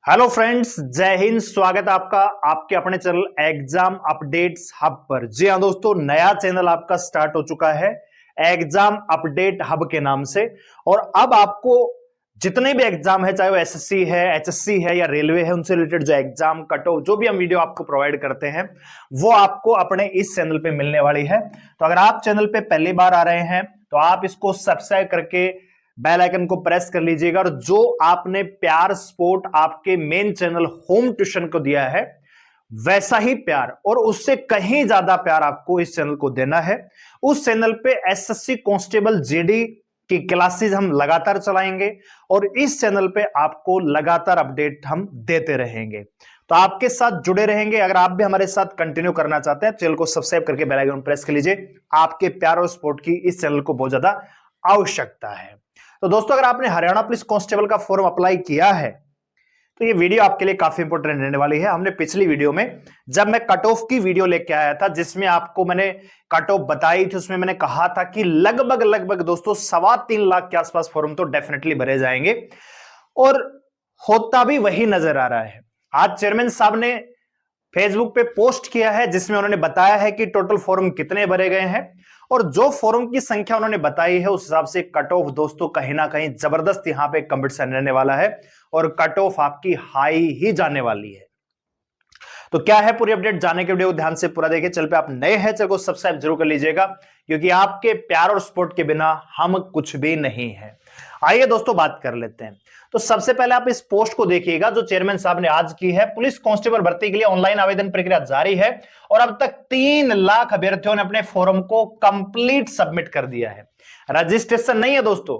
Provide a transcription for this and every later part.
Hello friends, जय हिंद। स्वागत है आपका आपके अपने चैनल एग्जाम अपडेट्स हब पर। जी हाँ दोस्तों, नया चैनल आपका स्टार्ट हो चुका है एग्जाम अपडेट हब के नाम से। और अब आपको जितने भी एग्जाम है, चाहे वो एसएससी है, एचएससी है या रेलवे है, उनसे रिलेटेड जो एग्जाम कट ऑफ जो भी हम वीडियो आपको प्रोवाइड करते हैं वो आपको अपने इस चैनल पे मिलने वाली है। तो अगर आप चैनल पे पहली बार आ रहे हैं तो आप इसको सब्सक्राइब करके बेल आइकन को प्रेस कर लीजिएगा। और जो आपने प्यार सपोर्ट आपके मेन चैनल होम ट्यूशन को दिया है, वैसा ही प्यार और उससे कहीं ज्यादा प्यार आपको इस चैनल को देना है। उस चैनल पे एसएससी कांस्टेबल जेडी की क्लासेस हम लगातार चलाएंगे और इस चैनल पे आपको लगातार अपडेट हम देते रहेंगे। तो आपके साथ जुड़े रहेंगे। अगर आप भी हमारे साथ कंटिन्यू करना चाहते हैं, चैनल को सब्सक्राइब करके बेल आइकन प्रेस कर लीजिए। आपके प्यार और सपोर्ट की इस चैनल को बहुत ज्यादा आवश्यकता है। तो दोस्तों, अगर आपने हरियाणा पुलिस कांस्टेबल का फॉर्म अप्लाई किया है तो ये वीडियो आपके लिए काफी इंपॉर्टेंट रहने वाली है। हमने पिछली वीडियो में जब मैं कट ऑफ की वीडियो लेके आया था, जिसमें आपको मैंने कट ऑफ बताई थी, उसमें मैंने कहा था कि लगभग दोस्तों 3.25 लाख के आसपास फॉर्म तो डेफिनेटली भरे जाएंगे और होता भी वही नजर आ रहा है। आज चेयरमैन साहब ने फेसबुक पे पोस्ट किया है जिसमें उन्होंने बताया है कि टोटल फॉर्म कितने भरे गए हैं और जो फॉर्म की संख्या उन्होंने बताई है उस हिसाब से कट ऑफ दोस्तों कहीं ना कहीं जबरदस्त यहां पे कंपटीशन रहने वाला है और कट ऑफ आपकी हाई ही जाने वाली है। तो क्या है पूरी अपडेट, जाने के वीडियो को ध्यान से पूरा देखिए। चल पे आप नए हैं, चैनल को सब्सक्राइब जरूर कर लीजिएगा, क्योंकि आपके प्यार और सपोर्ट के बिना हम कुछ भी नहीं है। आइए दोस्तों बात कर लेते हैं। तो सबसे पहले आप इस पोस्ट को देखिएगा जो चेयरमैन साहब ने आज की है। पुलिस कांस्टेबल भर्ती के लिए ऑनलाइन आवेदन प्रक्रिया जारी है और अब तक 3 लाख अभ्यर्थियों ने अपने फॉर्म को कंप्लीट सबमिट कर दिया है। रजिस्ट्रेशन नहीं है दोस्तों।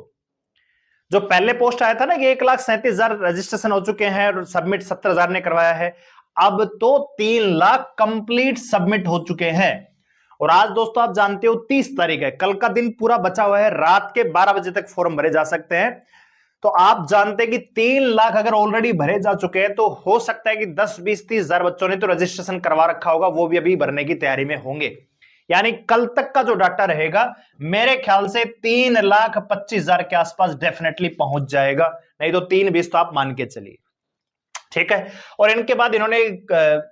जो पहले पोस्ट आया था ना कि 1,37,000 रजिस्ट्रेशन हो चुके हैं और सबमिट 70,000 ने करवाया है, अब तो 3 लाख कंप्लीट सबमिट हो चुके हैं। और आज दोस्तों आप जानते हो 30 तारीख है, कल का दिन पूरा बचा हुआ है, रात के 12 बजे तक फॉर्म भरे जा सकते हैं। तो आप जानते हैं कि 3 लाख अगर ऑलरेडी भरे जा चुके हैं तो हो सकता है कि 10, 20, 30 हजार बच्चों ने तो रजिस्ट्रेशन करवा रखा होगा, वो भी अभी भरने की तैयारी में होंगे। यानी कल तक का जो डाटा रहेगा मेरे ख्याल से 3,25,000 के आसपास डेफिनेटली पहुंच जाएगा, नहीं तो 3,20 तो आप मान के चलिए। ठीक है। और इनके बाद इन्होंने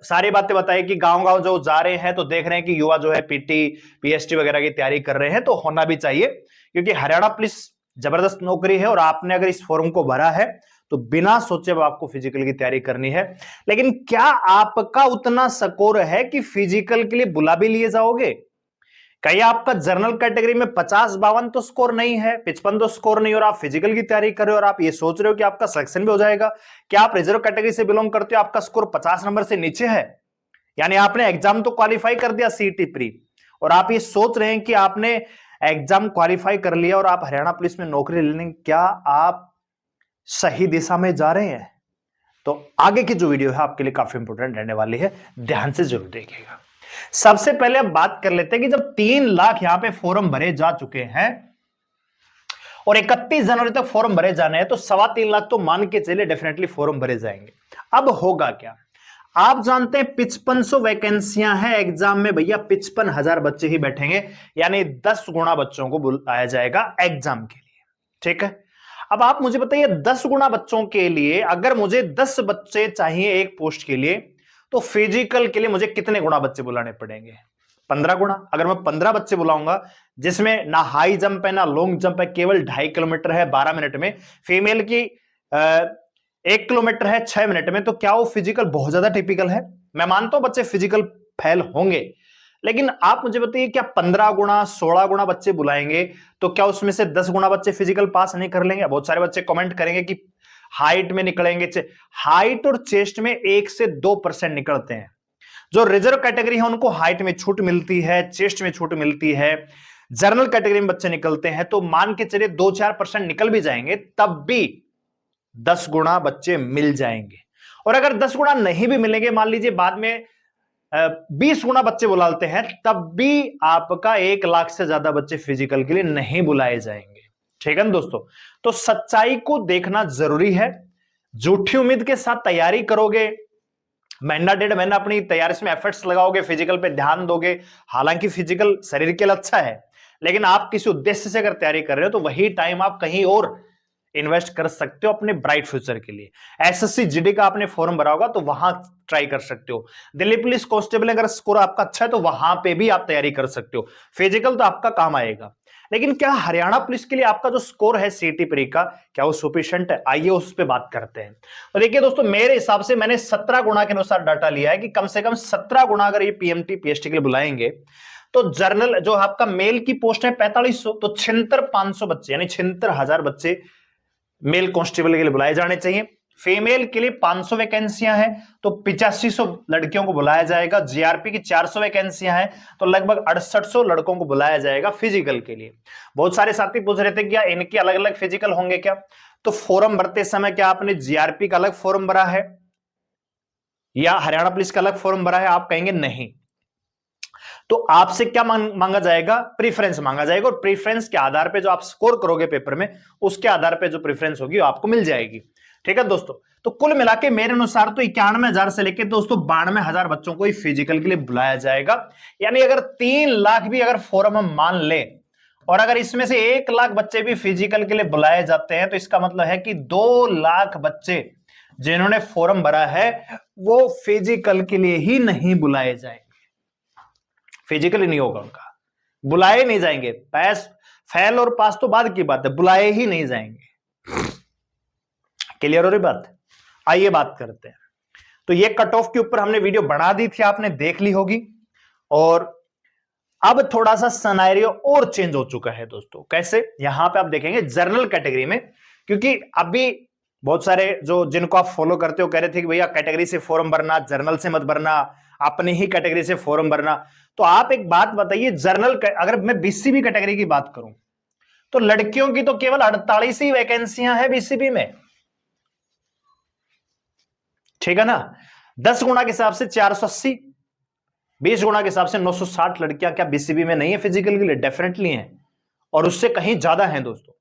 सारी बातें बताई कि गांव-गांव जो जा रहे हैं तो देख रहे हैं कि युवा जो है पीटी, पीएसटी वगैरह की तैयारी कर रहे हैं, तो होना भी चाहिए, क्योंकि हरियाणा पुलिस जबरदस्त नौकरी है और आपने अगर इस फॉर्म को भरा है तो बिना सोचे अब आपको फिजिकल की तैयारी करनी है। लेकिन क्या आपका उतना स्कोर है कि फिजिकल के लिए बुला भी लिए जाओगे? कहीं आपका जनरल कैटेगरी में 50-52 तो स्कोर नहीं है, 55 तो स्कोर नहीं, और आप फिजिकल की तैयारी कर रहे हो और आप ये सोच रहे हो कि आपका सिलेक्शन भी हो जाएगा? क्या आप रिजर्व कैटेगरी से बिलोंग करते हो, आपका स्कोर 50 नंबर से नीचे है, यानी आपने एग्जाम तो क्वालिफाई कर दिया सीईटी प्री, और आप ये सोच रहे हैं कि आपने एग्जाम क्वालिफाई कर लिया और आप हरियाणा पुलिस में नौकरी लेने, क्या आप सही दिशा में जा रहे हैं? तो आगे की जो वीडियो है आपके लिए काफी इंपोर्टेंट रहने वाली है, ध्यान से जरूर देखिएगा। सबसे पहले अब बात कर लेते हैं कि जब 3 लाख यहां पे फॉर्म भरे जा चुके हैं और 31 जनवरी तक फॉर्म भरे जाने हैं, तो 3.25 लाख तो मान के चलिए डेफिनेटली फॉर्म भरे जाएंगे। अब होगा क्या? आप जानते हैं 5500 वैकेंसियां हैं एग्जाम में भैया, 55,000 बच्चे ही बैठेंगे, यानी 10 गुना बच्चों को बुलाया जाएगा एग्जाम के लिए। ठीक है। अब आप मुझे बताइए 10 गुना बच्चों के लिए अगर मुझे 10 बच्चे चाहिए एक पोस्ट के लिए, तो फिजिकल के लिए मुझे कितने गुना बच्चे बुलाने पड़ेंगे? 15 गुना। अगर मैं 15 बच्चे बुलाऊंगा जिसमें ना हाई जंप है ना लॉन्ग जंप है, केवल 2.5 किलोमीटर है 12 मिनट में, फीमेल की 1 किलोमीटर है 6 मिनट में, तो क्या वो फिजिकल बहुत ज्यादा टिपिकल है? मैं मानता हूं बच्चे फिजिकल फेल होंगे, लेकिन आप मुझे बताइए क्या 15 गुना 16 गुना बच्चे बुलाएंगे तो क्या उसमें से 10 गुना बच्चे फिजिकल पास नहीं कर लेंगे? बहुत सारे बच्चे कमेंट करेंगे कि हाइट में निकलेंगे, हाइट और चेस्ट में 1 से 2% निकलते हैं। जो रिजर्व कैटेगरी है उनको हाइट में छूट मिलती है, चेस्ट में छूट मिलती है, जनरल कैटेगरी में बच्चे निकलते हैं, तो मान के चलिए 2-4% निकल भी जाएंगे, तब भी 10 गुना बच्चे मिल जाएंगे। और अगर 10 गुना नहीं भी मिलेंगे, मान लीजिए बाद में 20 गुना बच्चे बुलाते हैं, तब भी आपका 1 लाख से ज्यादा बच्चे फिजिकल के लिए नहीं बुलाए जाएंगे। ठीक है ना दोस्तों? तो सच्चाई को देखना जरूरी है। झूठी उम्मीद के साथ तैयारी करोगे, महीना 1.5 महीना अपनी तैयारी में एफर्ट्स लगाओगे, फिजिकल पे ध्यान दोगे, हालांकि फिजिकल शरीर के लिए अच्छा है, लेकिन आप किसी उद्देश्य से अगर तैयारी कर रहे हो तो वही टाइम आप कहीं और इन्वेस्ट कर सकते हो अपने ब्राइट फ्यूचर के लिए। एसएससी जीडी का आपने फॉर्म भरा होगा तो वहां ट्राई कर सकते हो। दिल्ली पुलिस कांस्टेबल अगर स्कोर आपका अच्छा है तो वहां पे भी आप तैयारी कर सकते हो। फिजिकल तो आपका काम आएगा, लेकिन क्या हरियाणा पुलिस के लिए आपका जो स्कोर है सीईटी प्री का, क्या वो सफिशिएंट है? आइए उस पर बात करते हैं। तो देखिए दोस्तों, मेरे हिसाब से मैंने 17 गुना के अनुसार डाटा लिया है कि कम से कम 17 गुना अगर ये पीएमटी पीएसटी के लिए बुलाएंगे तो जर्नल जो आपका मेल की पोस्ट है 4500, तो 76,500 बच्चे यानी 76,000 बच्चे मेल कांस्टेबल के लिए बुलाए जाने चाहिए। फीमेल के लिए 500 वैकेंसियां हैं तो 8500 लड़कियों को बुलाया जाएगा। जीआरपी की 400 वैकेंसियां हैं तो लगभग 6800 लड़कों को बुलाया जाएगा फिजिकल के लिए। बहुत सारे साथी पूछ रहे थे क्या इनके अलग अलग फिजिकल होंगे क्या? तो फॉर्म भरते समय क्या आपने जीआरपी का अलग फॉर्म भरा है या हरियाणा पुलिस का अलग फॉर्म भरा है? आप कहेंगे नहीं, तो आपसे क्या मांगा जाएगा? प्रेफरेंस मांगा जाएगा, और प्रेफरेंस के आधार पे जो आप स्कोर करोगे पेपर में उसके आधार पे जो प्रेफरेंस होगी वो आपको मिल जाएगी। ठीक है दोस्तों, तो कुल मिला के मेरे अनुसार तो 91,000 से लेकर दोस्तों 92,000 बच्चों को ही फिजिकल के लिए बुलाया जाएगा। यानी अगर 3 लाख भी अगर फॉर्म हम मान लें और अगर इसमें से 1 लाख बच्चे भी फिजिकल के लिए बुलाए जाते हैं तो इसका मतलब है कि 2 लाख बच्चे जिन्होंने फॉर्म भरा है वो फिजिकल के लिए ही नहीं बुलाए जाएंगे। फिजिकल ही नहीं होगा उनका, बुलाए नहीं जाएंगे। पास फेल और पास तो बाद की बात है, बुलाए ही नहीं जाएंगे। क्लियर हो रही बात? आइए बात करते हैं। तो ये कट ऑफ के ऊपर हमने वीडियो बना दी थी, आपने देख ली होगी। और अब थोड़ा सा सिनेरियो और चेंज हो चुका है दोस्तों। कैसे? यहां पे आप देखेंगे जनरल कैटेगरी में, क्योंकि अभी बहुत सारे जो जिनको आप फॉलो करते हो कह रहे थे कि भैया कैटेगरी से फॉर्म भरना, जर्नल से मत भरना, अपनी ही कैटेगरी से फॉर्म भरना। तो आप एक बात बताइए, जर्नल अगर मैं बीसीबी कैटेगरी की बात करूं तो लड़कियों की तो केवल 48 ही वैकेंसियां हैं बीसीबी में। ठीक है ना? 10 गुना के हिसाब से 480, 20 गुना के हिसाब से 960 लड़कियां क्या बीसीबी में नहीं है फिजिकल के लिए? डेफिनेटली हैं, और उससे कहीं ज्यादा हैं दोस्तों।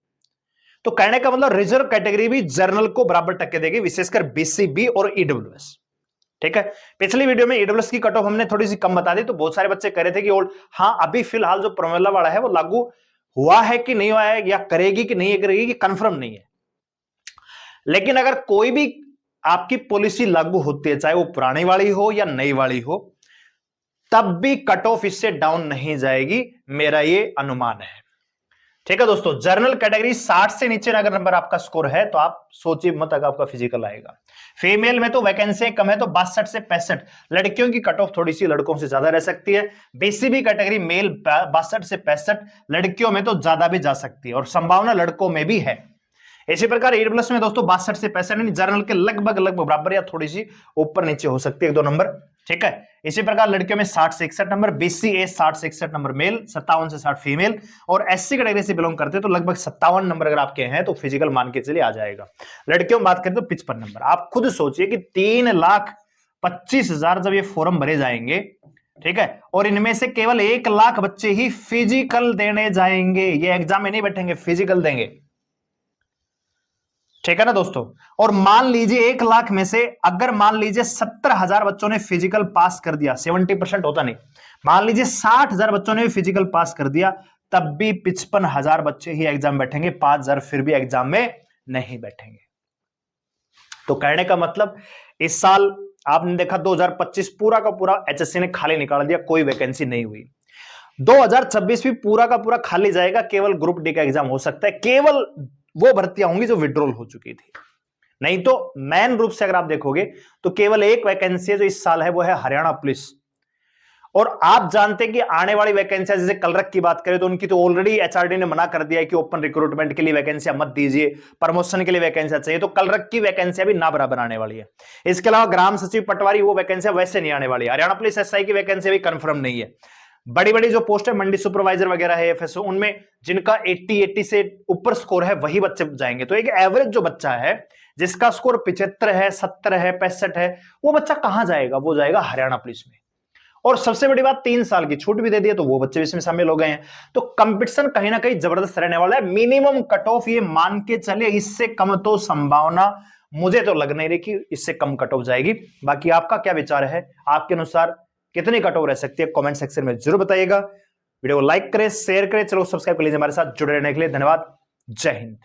तो कहने का मतलब रिजर्व कैटेगरी भी जर्नल को बराबर टक्कर देगी, विशेषकर बीसीबी और ईडब्ल्यूएस। ठीक है, पिछली वीडियो में ईडब्ल्यूएस की कट ऑफ हमने थोड़ी सी कम बता दी, तो बहुत सारे बच्चे कह रहे थे कि हाँ अभी फिलहाल जो प्रोमेला वाला है वो लागू हुआ है कि नहीं हुआ है, या करेगी कि नहीं करेगी कि कंफर्म नहीं है। लेकिन अगर कोई भी आपकी पॉलिसी लागू होती है, चाहे वो पुरानी वाली हो या नई वाली हो, तब भी कट ऑफ इससे डाउन नहीं जाएगी, मेरा ये अनुमान है। ठीक है दोस्तों, जर्नल कैटेगरी 60 से नीचे अगर नंबर आपका स्कोर है तो आप सोचिए मत अगर आपका फिजिकल आएगा। फीमेल में तो वैकेंसी कम है तो 62 से 65, लड़कियों की कट ऑफ थोड़ी सी लड़कों से ज्यादा रह सकती है। बीसीबी कैटेगरी मेल 62 से 65, लड़कियों में तो ज्यादा भी जा सकती है और संभावना लड़कों में भी है। इसी प्रकार ईडब्ल्यूएस में दोस्तों 62 से 65 जर्नल के लगभग बराबर या थोड़ी सी ऊपर नीचे हो सकती है, 1-2 नंबर। ठीक है, इसी प्रकार लड़कियों में 60 से 61 नंबर, बीसीए 60 से 61 नंबर मेल, 57 से 60 फीमेल, और एससी कैटेगरी से बिलोंग करते हैं तो लगभग 57 नंबर अगर आपके हैं तो फिजिकल मान के चलिए आ जाएगा। लड़कियों में बात करें तो 55 नंबर। आप खुद सोचिए कि 3,25,000 जब ये फॉर्म भरे जाएंगे, ठीक है, और इनमें से केवल 1 लाख बच्चे ही फिजिकल देने जाएंगे, ये एग्जाम में नहीं बैठेंगे, फिजिकल देंगे। ठीक है ना दोस्तों, और मान लीजिए 1 लाख में से अगर मान लीजिए 70,000 बच्चों ने फिजिकल पास कर दिया, 70% होता नहीं, मान लीजिए 60,000 बच्चों ने भी फिजिकल पास कर दिया, तब भी 55,000 बच्चे ही एग्जाम बैठेंगे, 5,000 फिर भी एग्जाम में नहीं बैठेंगे। तो कहने का मतलब इस साल आपने देखा 2025 पूरा का पूरा एचएससी ने खाली निकाल दिया, कोई वैकेंसी नहीं हुई। 2026 भी पूरा का पूरा खाली जाएगा, केवल ग्रुप डी का एग्जाम हो सकता है, केवल वो भर्तियां होंगी जो विड्रॉल हो चुकी थी। नहीं तो मेन रूप से अगर आप देखोगे तो केवल एक वैकेंसी जो इस साल है वो है हरियाणा पुलिस। और आप जानते हैं कि आने वाली वैकेंसी जैसे कलरक की बात करें तो उनकी तो ऑलरेडी एचआरडी ने मना कर दिया है कि ओपन रिक्रूटमेंट के लिए वैकेंसियां मत दीजिए, प्रमोशन के लिए वैकेंसियां चाहिए, तो कलरक की वैकेंसियां भी ना बराबर आने वाली है। इसके अलावा ग्राम सचिव पटवारी वो वैकेंसियां वैसे नहीं आने वाली है। हरियाणा पुलिस एसआई की वैकेंसी भी कंफर्म नहीं है। बड़ी बड़ी जो पोस्ट है मंडी सुपरवाइजर वगैरह है, एफएसओ, उनमें जिनका 80 से ऊपर स्कोर है वही बच्चे जाएंगे। तो एक एवरेज जो बच्चा है जिसका स्कोर 75 है, 70 है, 65 है, वो बच्चा कहां जाएगा? वो जाएगा हरियाणा पुलिस में। और सबसे बड़ी बात 3 साल की छूट भी दे दी है, तो वो बच्चे इसमें शामिल हो गए हैं। तो कंपटीशन कहीं ना कहीं जबरदस्त रहने वाला है। मिनिमम कट ऑफ ये मान के चले, इससे कम तो संभावना मुझे तो लग नहीं रही कि इससे कम कट ऑफ जाएगी। बाकी आपका क्या विचार है, आपके अनुसार कितनी कट ऑफ रह सकती है, कमेंट सेक्शन में जरूर बताइएगा। वीडियो को लाइक करें, शेयर करें, चलो सब्सक्राइब कर लीजिए। हमारे साथ जुड़े रहने के लिए धन्यवाद। जय हिंद।